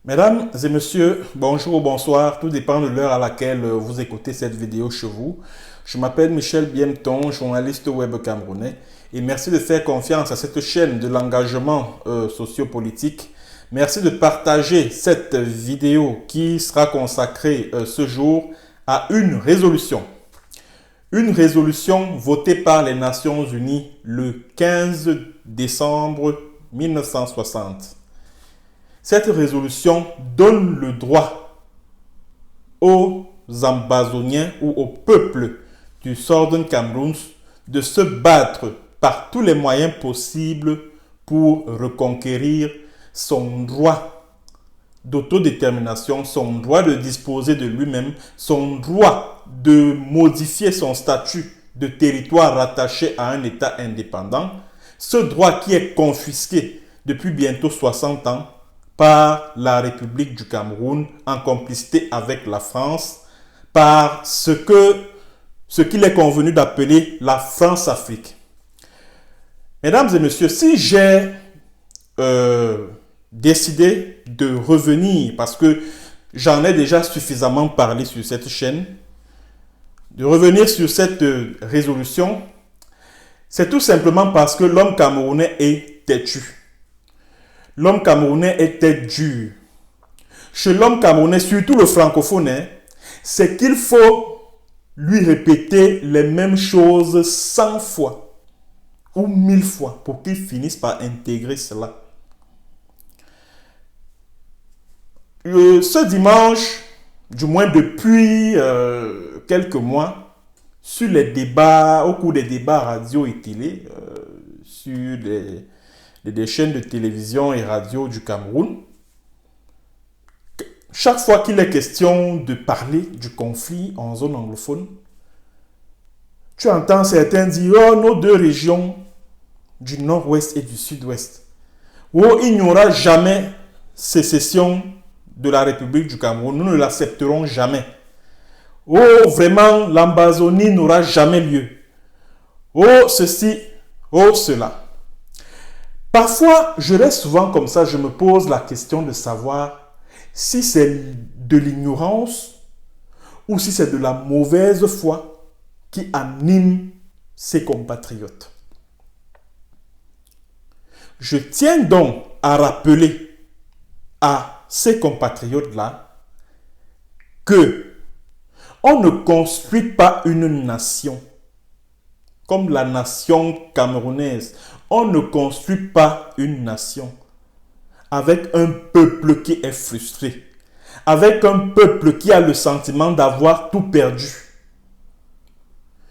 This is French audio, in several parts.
Mesdames et messieurs, bonjour ou bonsoir, tout dépend de l'heure à laquelle vous écoutez cette vidéo chez vous. Je m'appelle Michel Biemton, journaliste web camerounais, et merci de faire confiance à cette chaîne de l'engagement sociopolitique. Merci de partager cette vidéo qui sera consacrée ce jour à une résolution. Une résolution votée par les Nations Unies le 15 décembre 1960. Cette résolution donne le droit aux Ambazoniens ou au peuple du Southern Cameroun de se battre par tous les moyens possibles pour reconquérir son droit d'autodétermination, son droit de disposer de lui-même, son droit de modifier son statut de territoire rattaché à un État indépendant, ce droit qui est confisqué depuis bientôt 60 ans par la République du Cameroun en complicité avec la France, par ce qu'il est convenu d'appeler la France-Afrique. Mesdames et messieurs, si j'ai décidé de revenir, parce que j'en ai déjà suffisamment parlé sur cette chaîne, de revenir sur cette résolution, c'est tout simplement parce que l'homme camerounais est têtu. L'homme camerounais était dur. Chez l'homme camerounais, surtout le francophone, c'est qu'il faut lui répéter les mêmes choses 100 fois ou 1000 fois pour qu'il finisse par intégrer cela. Ce dimanche, du moins depuis quelques mois, sur les débats, au cours des débats radio et télé, sur des chaînes de télévision et radio du Cameroun, chaque fois qu'il est question de parler du conflit en zone anglophone, tu entends certains dire « Oh, nos deux régions du nord-ouest et du sud-ouest. Oh, il n'y aura jamais sécession de la République du Cameroun. Nous ne l'accepterons jamais. Oh, vraiment, l'Ambazonie n'aura jamais lieu. Oh, ceci, oh, cela. » Parfois, je reste souvent comme ça, je me pose la question de savoir si c'est de l'ignorance ou si c'est de la mauvaise foi qui anime ses compatriotes. Je tiens donc à rappeler à ces compatriotes-là que on ne construit pas une nation comme la nation camerounaise. On ne construit pas une nation avec un peuple qui est frustré, avec un peuple qui a le sentiment d'avoir tout perdu.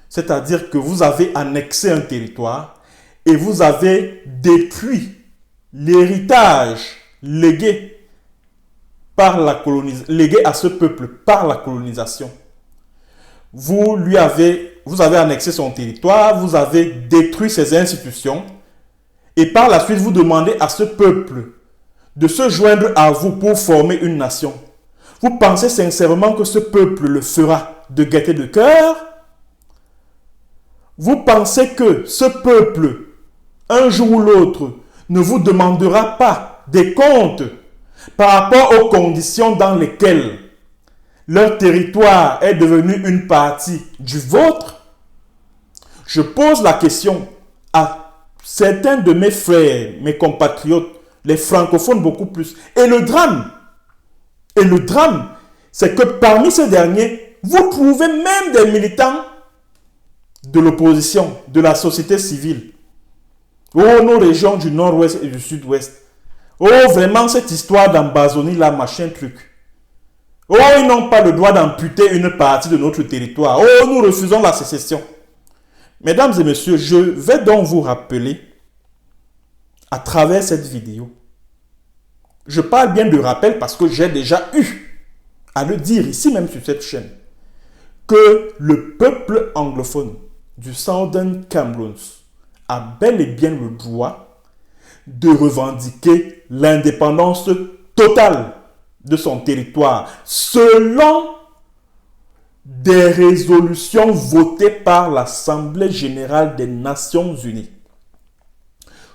C'est-à-dire que vous avez annexé un territoire et vous avez détruit l'héritage légué légué à ce peuple par la colonisation. Vous avez annexé son territoire, vous avez détruit ses institutions. Et par la suite, vous demandez à ce peuple de se joindre à vous pour former une nation. Vous pensez sincèrement que ce peuple le fera de gaieté de cœur? Vous pensez que ce peuple, un jour ou l'autre, ne vous demandera pas des comptes par rapport aux conditions dans lesquelles leur territoire est devenu une partie du vôtre? Je pose la question à certains de mes frères, mes compatriotes, les francophones beaucoup plus. Et le drame, c'est que parmi ces derniers, vous trouvez même des militants de l'opposition, de la société civile. Oh, nos régions du nord-ouest et du sud-ouest. Oh, vraiment, cette histoire d'Ambazonie, là, machin truc. Oh, ils n'ont pas le droit d'amputer une partie de notre territoire. Oh, nous refusons la sécession. Mesdames et messieurs, je vais donc vous rappeler à travers cette vidéo. Je parle bien de rappel parce que j'ai déjà eu à le dire ici même sur cette chaîne que le peuple anglophone du Southern Cameroun a bel et bien le droit de revendiquer l'indépendance totale de son territoire selon des résolutions votées par l'Assemblée générale des Nations unies.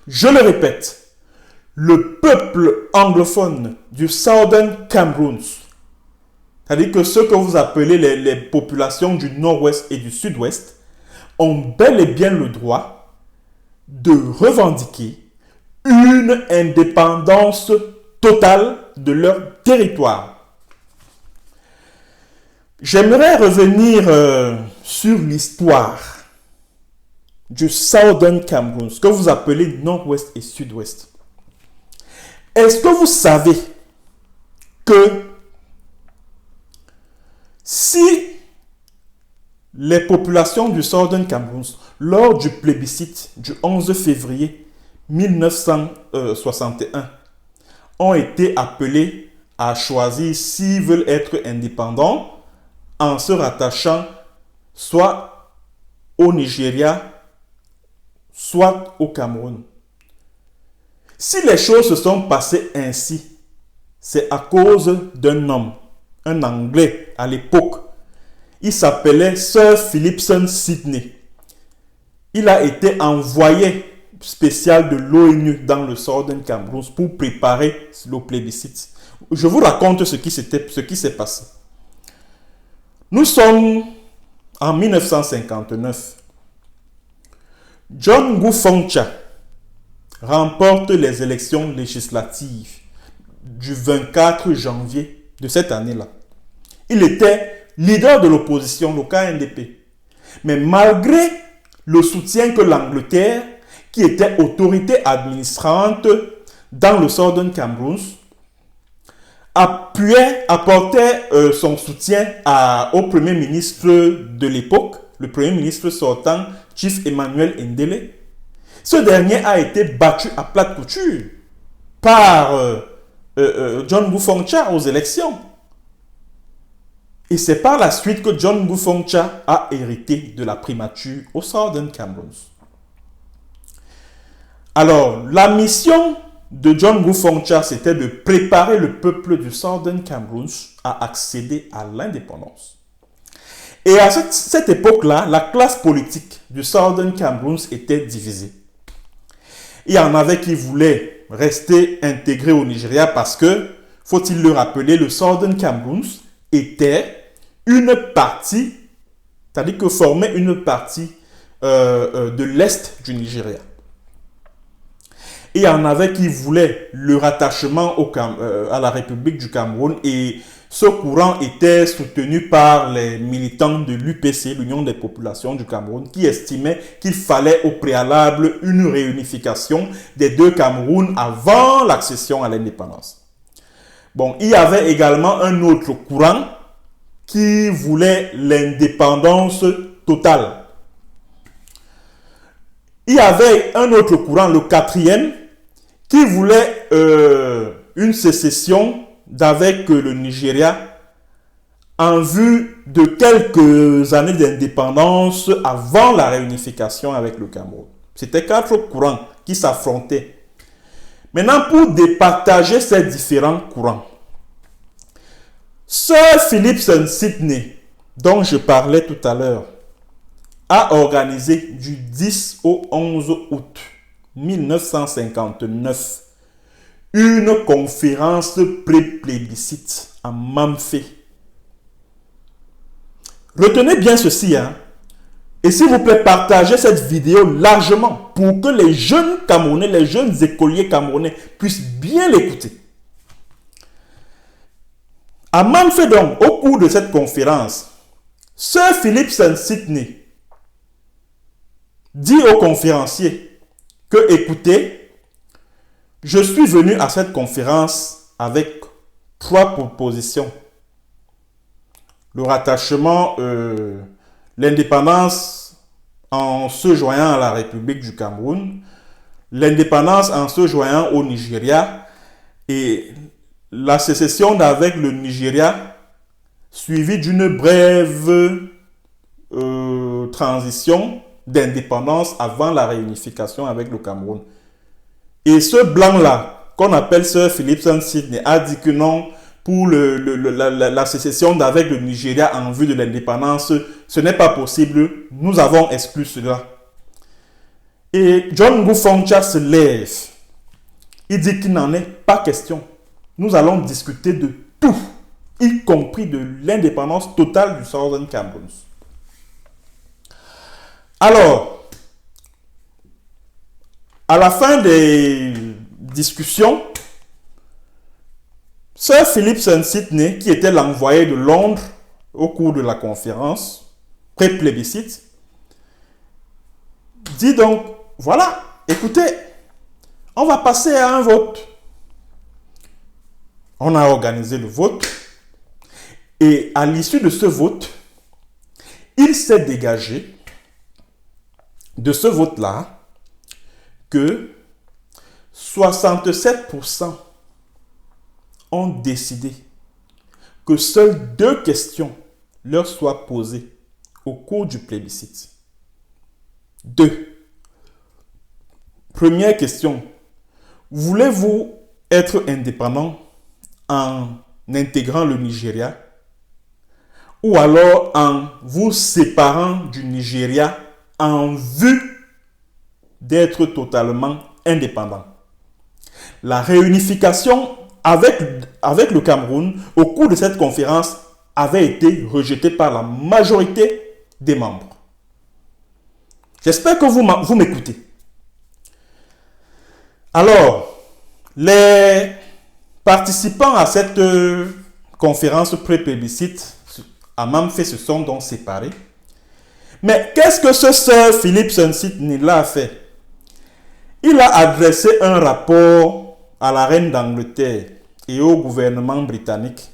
Je le répète, le peuple anglophone du Southern Cameroun, c'est-à-dire que ce que vous appelez les populations du nord-ouest et du sud-ouest, ont bel et bien le droit de revendiquer une indépendance totale de leur territoire. J'aimerais revenir sur l'histoire du Southern Cameroun, ce que vous appelez nord-ouest et sud-ouest. Est-ce que vous savez que si les populations du Southern Cameroun, lors du plébiscite du 11 février 1961, ont été appelées à choisir s'ils veulent être indépendants en se rattachant soit au Nigeria, soit au Cameroun. Si les choses se sont passées ainsi, c'est à cause d'un homme, un Anglais à l'époque. Il s'appelait Sir Philipson Sidney. Il a été envoyé spécial de l'ONU dans le Southern Cameroun pour préparer le plébiscite. Je vous raconte ce qui s'est passé. Nous sommes en 1959. John Gufoncha remporte les élections législatives du 24 janvier de cette année-là. Il était leader de l'opposition, le KNDP. Mais malgré le soutien que l'Angleterre, qui était autorité administrante dans le Southern Cameroun, apportait son soutien au Premier ministre de l'époque, le Premier ministre sortant, Chief Emmanuel Ndele. Ce dernier a été battu à plate couture par John Gufoncha aux élections. Et c'est par la suite que John Gufoncha a hérité de la primature au Southern Cameroun. Alors, la mission de John Gufoncha, c'était de préparer le peuple du Southern Cameroun à accéder à l'indépendance. Et à cette époque-là, la classe politique du Southern Cameroun était divisée. Il y en avait qui voulaient rester intégrés au Nigeria parce que, faut-il le rappeler, le Southern Cameroun était une partie, c'est-à-dire que formait une partie de l'Est du Nigeria. Et il y en avait qui voulaient le rattachement à la République du Cameroun, et ce courant était soutenu par les militants de l'UPC, l'Union des populations du Cameroun, qui estimaient qu'il fallait au préalable une réunification des deux Camerouns avant l'accession à l'indépendance. Bon, il y avait également un autre courant qui voulait l'indépendance totale. Il y avait un autre courant, le quatrième, qui voulait une sécession d'avec le Nigeria en vue de quelques années d'indépendance avant la réunification avec le Cameroun. C'était 4 courants qui s'affrontaient. Maintenant, pour départager ces différents courants, Sir Philipson Sidney, dont je parlais tout à l'heure, a organisé du 10 au 11 août 1959 une conférence pré-plébiscite à Mamfé. Retenez bien ceci, hein? Et s'il vous plaît, partagez cette vidéo largement pour que les jeunes Camerounais, les jeunes écoliers camerounais puissent bien l'écouter. À Mamfé donc, au cours de cette conférence, Sir Philipson Sidney dit aux conférenciers que, écoutez, je suis venu à cette conférence avec 3 propositions. Le rattachement, l'indépendance en se joignant à la République du Cameroun, l'indépendance en se joignant au Nigeria et la sécession d'avec le Nigeria suivie d'une brève transition d'indépendance avant la réunification avec le Cameroun. Et ce blanc-là, qu'on appelle Sir Philipson Sidney, a dit que non, pour la sécession d'avec le Nigeria en vue de l'indépendance, ce n'est pas possible, nous avons exclu cela. Et John Gufoncha se lève. il dit qu'il n'en est pas question. Nous allons discuter de tout, y compris de l'indépendance totale du Southern Cameroun. Alors, à la fin des discussions, Sir Philip Sidney, qui était l'envoyé de Londres au cours de la conférence pré-plébiscite, dit donc, voilà, écoutez, on va passer à un vote. On a organisé le vote et à l'issue de ce vote, il s'est dégagé de ce vote-là que 67% ont décidé que seules 2 questions leur soient posées au cours du plébiscite. 2. Première question. Voulez-vous être indépendant en intégrant le Nigeria ou alors en vous séparant du Nigeria en vue d'être totalement indépendant? La réunification avec le Cameroun au cours de cette conférence avait été rejetée par la majorité des membres. J'espère que vous m'écoutez. Alors, les participants à cette conférence pré-plébiscite à Mamfé se sont donc séparés. Mais qu'est-ce que ce Sir Philip Sidney a fait? Il a adressé un rapport à la reine d'Angleterre et au gouvernement britannique.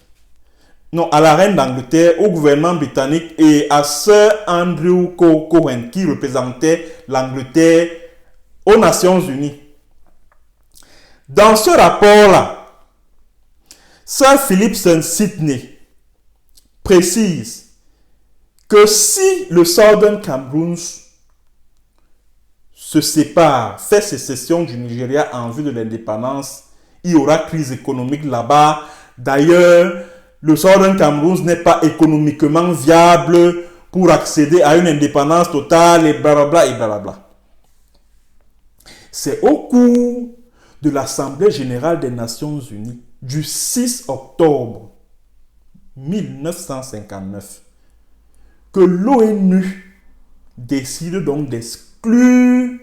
Non, à la reine d'Angleterre, au gouvernement britannique et à Sir Andrew Cohen qui représentait l'Angleterre aux Nations Unies. Dans ce rapport-là, Sir Philip Sidney précise que si le Southern Cameroun se sépare, fait sécession du Nigeria en vue de l'indépendance, il y aura crise économique là-bas. D'ailleurs, le Southern Cameroun n'est pas économiquement viable pour accéder à une indépendance totale et blablabla et blablabla. C'est au cours de l'Assemblée générale des Nations Unies du 6 octobre 1959 que l'ONU décide donc d'exclure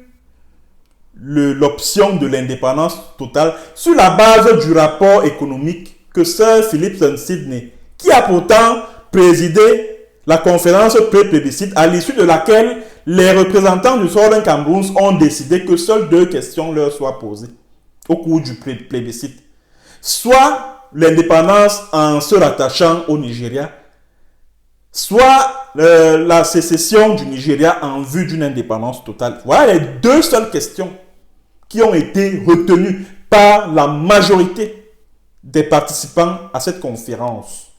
l'option de l'indépendance totale sur la base du rapport économique que Sir Philip Sidney, qui a pourtant présidé la conférence pré-plébiscite à l'issue de laquelle les représentants du Southern Cameroun ont décidé que seules 2 questions leur soient posées au cours du plébiscite. Soit l'indépendance en se rattachant au Nigeria, soit la sécession du Nigeria en vue d'une indépendance totale. Voilà les 2 seules questions qui ont été retenues par la majorité des participants à cette conférence.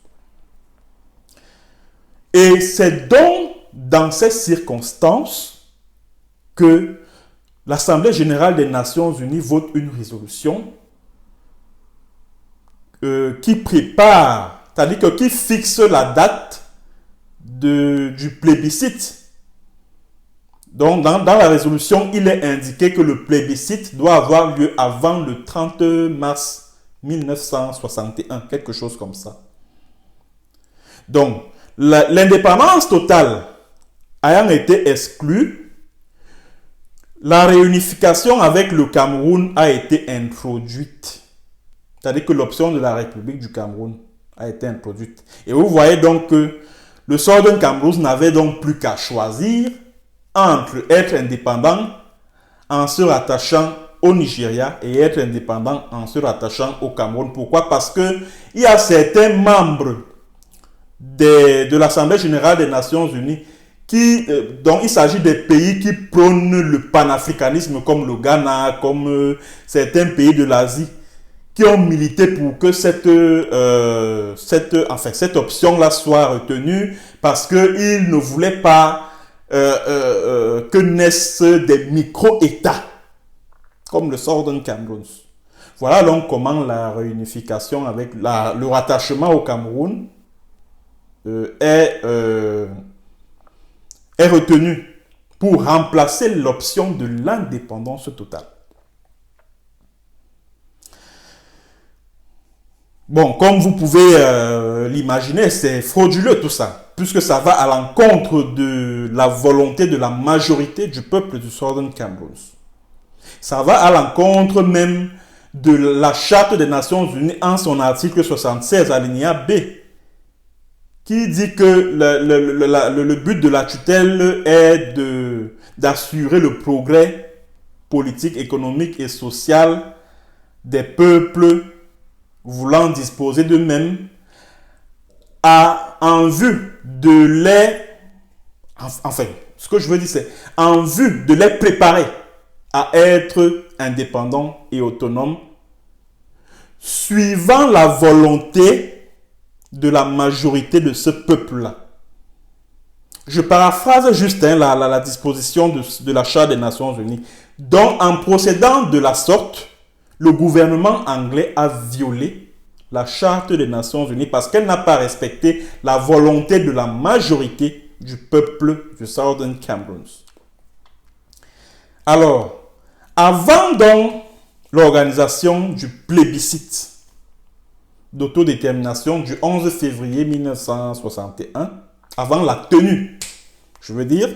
Et c'est donc dans ces circonstances que l'Assemblée générale des Nations Unies vote une résolution qui prépare, c'est-à-dire que qui fixe la date du plébiscite. Donc, dans la résolution, il est indiqué que le plébiscite doit avoir lieu avant le 30 mars 1961, quelque chose comme ça. Donc, l'indépendance totale ayant été exclue, la réunification avec le Cameroun a été introduite. C'est-à-dire que l'option de la République du Cameroun a été introduite. Et vous voyez donc que le Southern Cameroun n'avait donc plus qu'à choisir entre être indépendant en se rattachant au Nigeria et être indépendant en se rattachant au Cameroun. Pourquoi? Parce qu'il y a certains membres de l'Assemblée générale des Nations Unies dont il s'agit des pays qui prônent le panafricanisme comme le Ghana, comme certains pays de l'Asie, qui ont milité pour que cette option-là soit retenue parce qu'ils ne voulaient pas que naissent des micro-États comme le Southern Cameroun. Voilà donc comment la réunification avec le rattachement au Cameroun est retenu pour remplacer l'option de l'indépendance totale. Bon, comme vous pouvez l'imaginer, c'est frauduleux tout ça, puisque ça va à l'encontre de la volonté de la majorité du peuple du Southern Cameroun. Ça va à l'encontre même de la Charte des Nations Unies en son article 76, alinéa B, qui dit que le but de la tutelle est d'assurer le progrès politique, économique et social des peuples voulant disposer d'eux-mêmes en vue de les... Enfin, ce que je veux dire, c'est en vue de les préparer à être indépendants et autonomes, suivant la volonté de la majorité de ce peuple-là. Je paraphrase juste la disposition de la Charte des Nations Unies. Donc, en procédant de la sorte, le gouvernement anglais a violé la Charte des Nations Unies parce qu'elle n'a pas respecté la volonté de la majorité du peuple du Southern Cameroun. Alors, avant donc l'organisation du plébiscite d'autodétermination du 11 février 1961, avant la tenue, je veux dire,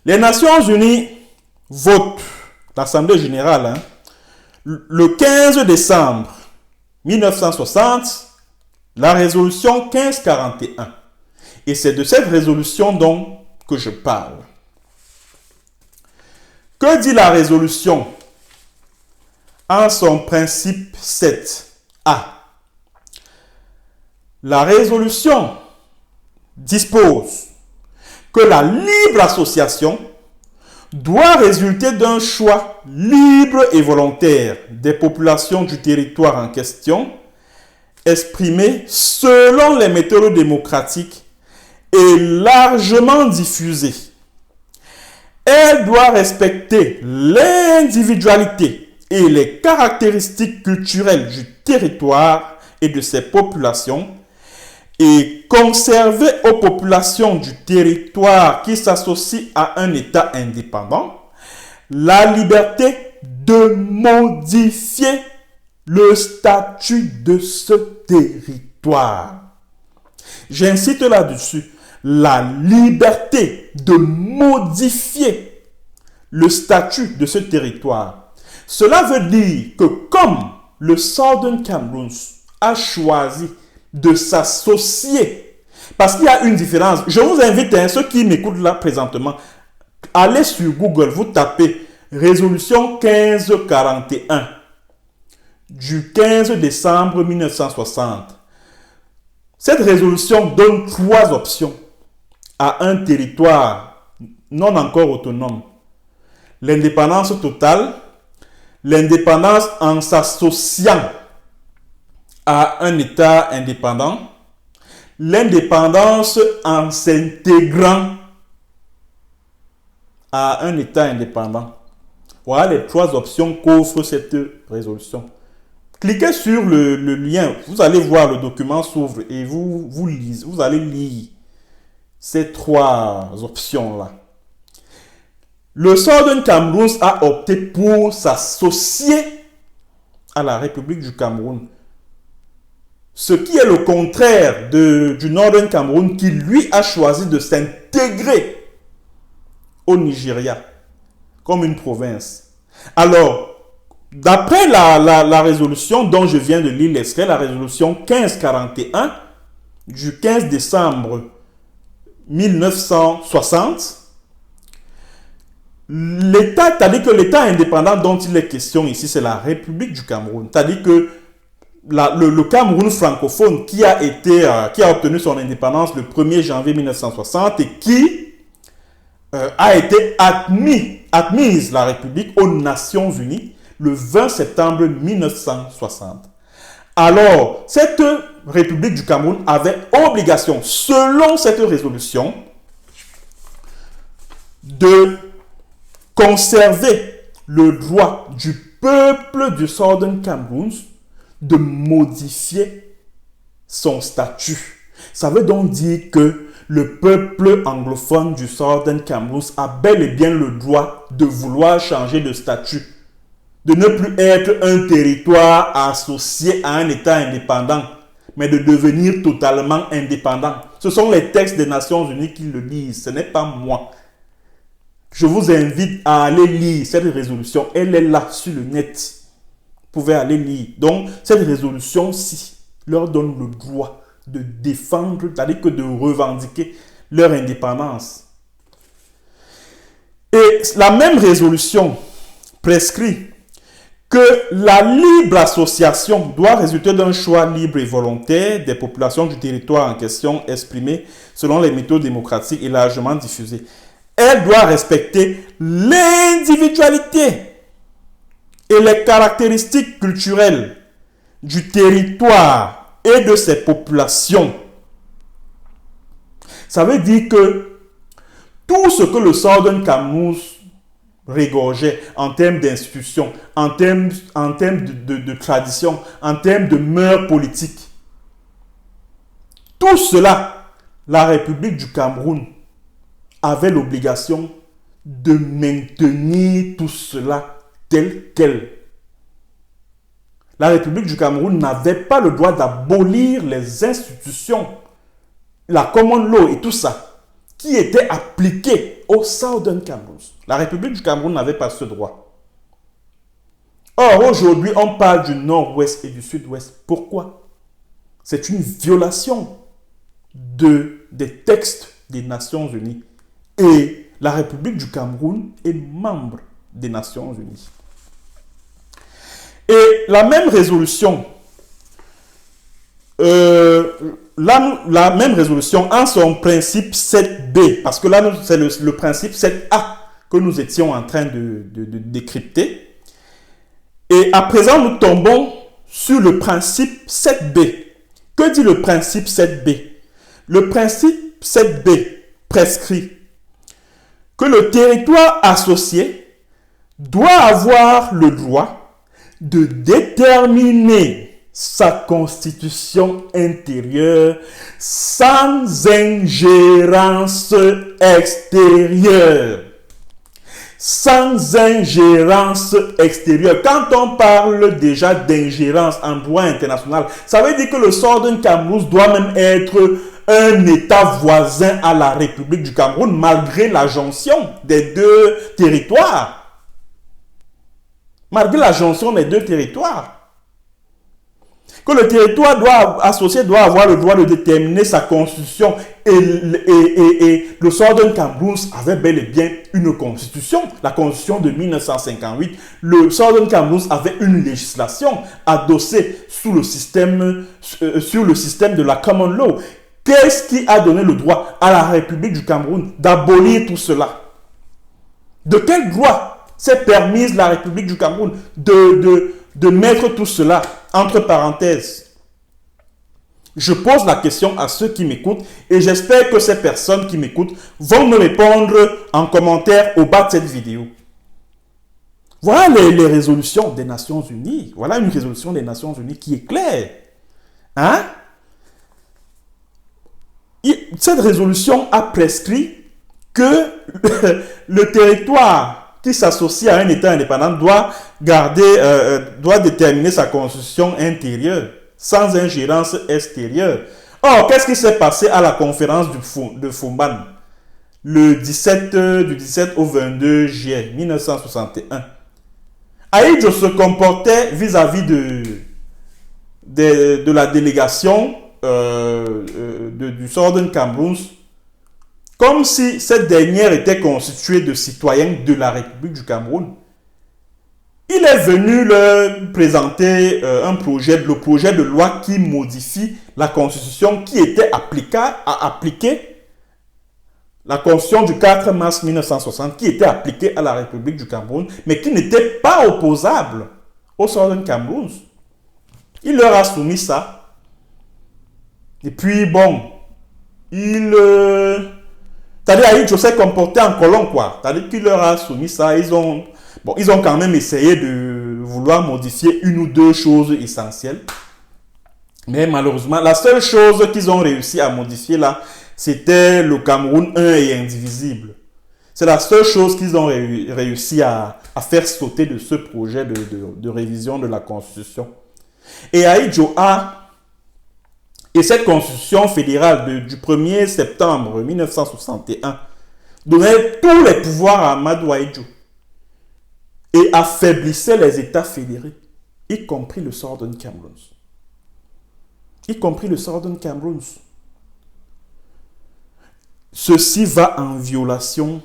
les Nations Unies votent, l'Assemblée générale, le 15 décembre 1960, la résolution 1541. Et c'est de cette résolution donc que je parle. Que dit la résolution en son principe 7A? La résolution dispose que la libre association doit résulter d'un choix libre et volontaire des populations du territoire en question, exprimé selon les méthodes démocratiques et largement diffusées. Elle doit respecter l'individualité et les caractéristiques culturelles du territoire et de ses populations et conserver aux populations du territoire qui s'associent à un État indépendant la liberté de modifier le statut de ce territoire. J'insiste là-dessus. La liberté de modifier le statut de ce territoire. Cela veut dire que comme le Southern Cameroun a choisi de s'associer, parce qu'il y a une différence. Je vous invite, ceux qui m'écoutent là présentement, allez sur Google, vous tapez résolution 1541 du 15 décembre 1960. Cette résolution donne 3 options à un territoire non encore autonome. L'indépendance totale, l'indépendance en s'associant à un État indépendant, l'indépendance en s'intégrant à un État indépendant. Voilà les 3 options qu'offre cette résolution. Cliquez sur le lien, vous allez voir le document s'ouvre et vous lisez, vous allez lire ces 3 options-là. Le Southern Cameroun a opté pour s'associer à la République du Cameroun. Ce qui est le contraire du Northern Cameroun qui, lui, a choisi de s'intégrer au Nigeria comme une province. Alors, d'après la résolution dont je viens de lire l'extrait, la résolution 1541 du 15 décembre 1960, l'État, c'est-à-dire que l'État indépendant dont il est question ici, c'est la République du Cameroun. C'est-à-dire que le Cameroun francophone qui a obtenu son indépendance le 1er janvier 1960 et qui a été admise la République aux Nations Unies le 20 septembre 1960. Alors, cette République du Cameroun avait obligation, selon cette résolution, de conserver le droit du peuple du Southern Cameroun de modifier son statut. Ça veut donc dire que le peuple anglophone du Southern Cameroun a bel et bien le droit de vouloir changer de statut. de ne plus être un territoire associé à un État indépendant, mais de devenir totalement indépendant. Ce sont les textes des Nations Unies qui le disent, ce n'est pas moi. Je vous invite à aller lire cette résolution. Elle est là sur le net. Vous pouvez aller lire. Donc, cette résolution-ci leur donne le droit de défendre, c'est-à-dire que de revendiquer leur indépendance. Et la même résolution prescrit que la libre association doit résulter d'un choix libre et volontaire des populations du territoire en question exprimé selon les méthodes démocratiques et largement diffusées. Elle doit respecter l'individualité et les caractéristiques culturelles du territoire et de ses populations. Ça veut dire que tout ce que le Southern Cameroun régorgeait en termes d'institutions, en termes de tradition, en termes de mœurs politiques, tout cela, la République du Cameroun avait l'obligation de maintenir tout cela tel quel. La République du Cameroun n'avait pas le droit d'abolir les institutions, la common law et tout ça, qui étaient appliquées au Southern Cameroun. La République du Cameroun n'avait pas ce droit. Or, aujourd'hui, on parle du nord-ouest et du sud-ouest. Pourquoi? C'est une violation des textes des Nations Unies. Et la République du Cameroun est membre des Nations Unies. Et la même résolution, la même résolution en son principe 7B, parce que là, c'est le principe 7A que nous étions en train de décrypter. Et à présent, nous tombons sur le principe 7B. Que dit le principe 7B? Le principe 7B prescrit que le territoire associé doit avoir le droit de déterminer sa constitution intérieure sans ingérence extérieure. Sans ingérence extérieure. Quand on parle déjà d'ingérence en droit international, ça veut dire que le Southern Cameroun doit même être un État voisin à la République du Cameroun, malgré la jonction des deux territoires. Malgré la jonction des deux territoires. Que le territoire associé doit avoir le droit de déterminer sa constitution. Et le Southern Cameroun avait bel et bien une constitution, la constitution de 1958. Le Southern Cameroun avait une législation adossée sur le système de la common law. Qu'est-ce qui a donné le droit à la République du Cameroun d'abolir tout cela? De quel droit s'est permise la République du Cameroun de mettre tout cela entre parenthèses? Je pose la question à ceux qui m'écoutent et j'espère que ces personnes qui m'écoutent vont me répondre en commentaire au bas de cette vidéo. Voilà les résolutions des Nations Unies. Voilà une résolution des Nations Unies qui est claire. Hein? Cette résolution a prescrit que le territoire qui s'associe à un État indépendant doit déterminer sa constitution intérieure sans ingérence extérieure. Or, qu'est-ce qui s'est passé à la conférence de Fumban du 17 au 22 juillet 1961? Ahidjo se comportait vis-à-vis de la délégation du Southern Cameroun comme si cette dernière était constituée de citoyens de la République du Cameroun. Il est venu leur présenter le projet de loi qui modifie la constitution qui était à appliquer, la constitution du 4 mars 1960 qui était appliquée à la République du Cameroun, mais qui n'était pas opposable au Southern Cameroun. Il leur a soumis ça. Et puis, bon, c'est-à-dire Ahidjo s'est comporté en colon, quoi. C'est-à-dire qu'il leur a soumis ça. Ils ont quand même essayé de vouloir modifier une ou deux choses essentielles. Mais malheureusement, la seule chose qu'ils ont réussi à modifier là, c'était le Cameroun un et indivisible. C'est la seule chose qu'ils ont réussi à faire sauter de ce projet de révision de la Constitution. Et Ahidjo et cette Constitution fédérale du 1er septembre 1961 donnait tous les pouvoirs à Ahmadou Ahidjo et affaiblissait les États fédérés, y compris le Southern Cameroun. Y compris le Southern Cameroun. Ceci va en violation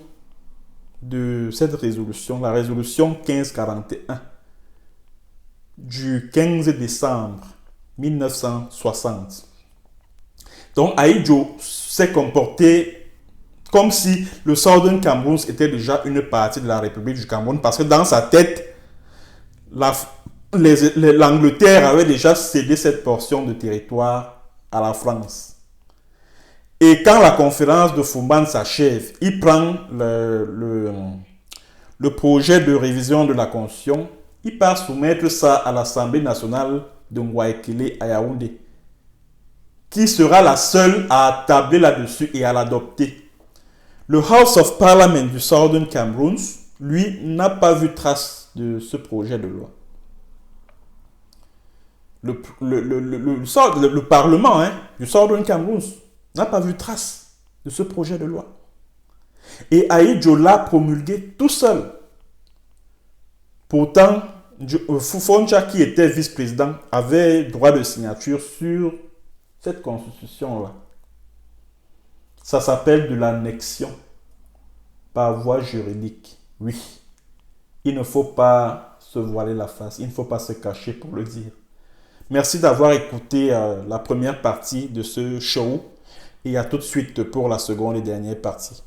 de cette résolution, la résolution 1541 du 15 décembre 1960. Donc Ahidjo s'est comporté comme si le Southern Cameroun était déjà une partie de la République du Cameroun, parce que dans sa tête, l'Angleterre avait déjà cédé cette portion de territoire à la France. Et quand la conférence de Fumban s'achève, il prend le projet de révision de la Constitution, il part soumettre ça à l'Assemblée nationale de Ngouaekele à Yaoundé, qui sera la seule à tabler là-dessus et à l'adopter. Le House of Parliament du Southern Cameroun, lui, n'a pas vu trace de ce projet de loi. Le Parlement du Southern Cameroun n'a pas vu trace de ce projet de loi. Et Ahidjo l'a promulgué tout seul. Pourtant, Foncha, qui était vice-président, avait droit de signature sur cette constitution-là. Ça s'appelle de l'annexion par voie juridique. Oui, il ne faut pas se voiler la face, il ne faut pas se cacher pour le dire. Merci d'avoir écouté la première partie de ce show et à tout de suite pour la seconde et dernière partie.